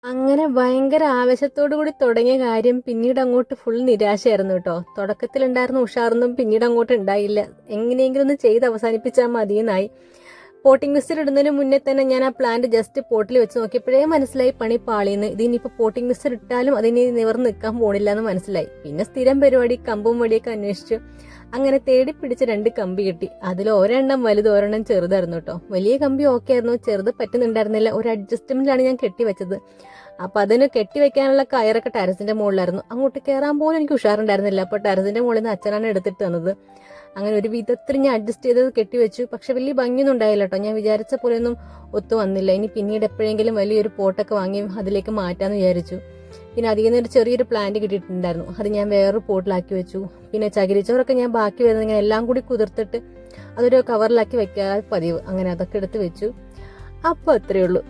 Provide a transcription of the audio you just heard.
അങ്ങനെ ഭയങ്കര ആവേശത്തോടു കൂടി തുടങ്ങിയ കാര്യം പിന്നീട് അങ്ങോട്ട് ഫുൾ നിരാശയായിരുന്നു കേട്ടോ. തുടക്കത്തിലുണ്ടായിരുന്ന ഉഷാറൊന്നും പിന്നീട് അങ്ങോട്ട് ഉണ്ടായില്ല. എങ്ങനെയെങ്കിലും ഒന്ന് ചെയ്ത് അവസാനിപ്പിച്ചാൽ മതിയെന്നായി. പോട്ടിംഗ് മിക്സർ ഇടുന്നതിന് മുന്നേ തന്നെ ഞാൻ ആ പ്ലാന്റ് ജസ്റ്റ് പോട്ടിൽ വെച്ച് നോക്കിയപ്പോഴേ മനസ്സിലായി പണി പാളിയെന്ന്. ഇതിനിപ്പോൾ പോട്ടിംഗ് മിക്സർ ഇട്ടാലും അതിന് നിവർന്ന് നിൽക്കാൻ പോണില്ല എന്ന് മനസ്സിലായി. പിന്നെ സ്ഥിരം പരിപാടി കമ്പും വടിയൊക്കെ അന്വേഷിച്ചു. അങ്ങനെ തേടി പിടിച്ച് 2 കമ്പി കിട്ടി. അതിൽ ഒരെണ്ണം വലുത് ഒരെണ്ണം ചെറുതായിരുന്നു കേട്ടോ. വലിയ കമ്പി ഓക്കെ ആയിരുന്നു, ചെറുത് പറ്റുന്നുണ്ടായിരുന്നില്ല. ഒരു അഡ്ജസ്റ്റ്മെന്റിലാണ് ഞാൻ കെട്ടിവെച്ചത്. അപ്പൊ അതിന് കെട്ടിവെക്കാനുള്ള കയറൊക്കെ ടെറസിന്റെ മുകളിലായിരുന്നു. അങ്ങോട്ട് കയറാൻ പോലും എനിക്ക് ഉഷാറുണ്ടായിരുന്നില്ല. അപ്പൊ ടെറസിന്റെ മുകളിൽ നിന്ന് അച്ഛനാണ് എടുത്തിട്ട് തന്നത്. അങ്ങനെ ഒരു വിധത്തിൽ ഞാൻ അഡ്ജസ്റ്റ് ചെയ്തത് കെട്ടിവെച്ചു. പക്ഷെ വലിയ ഭംഗിയൊന്നും ഉണ്ടായില്ല കേട്ടോ. ഞാൻ വിചാരിച്ച പോലെയൊന്നും ഒത്തു വന്നില്ല. ഇനി പിന്നീട് എപ്പോഴെങ്കിലും വലിയൊരു പോട്ടൊക്കെ വാങ്ങി അതിലേക്ക് മാറ്റാന്ന് വിചാരിച്ചു. പിന്നെ അതിൽ നിന്ന് ഒരു ചെറിയൊരു പ്ലാന്റ് കിട്ടിയിട്ടുണ്ടായിരുന്നു. അത് ഞാൻ വേറൊരു പോട്ടിലാക്കി വെച്ചു. പിന്നെ ചകിരിച്ചോറൊക്കെ ഞാൻ ബാക്കി വരുന്നത് ഇങ്ങനെ എല്ലാം കൂടി കുതിർത്തിട്ട് അതൊരു കവറിലാക്കി വെക്കാൻ പതിവ്. അങ്ങനെ അതൊക്കെ എടുത്ത് വെച്ചു. അപ്പോൾ അത്രയേ ഉള്ളൂ.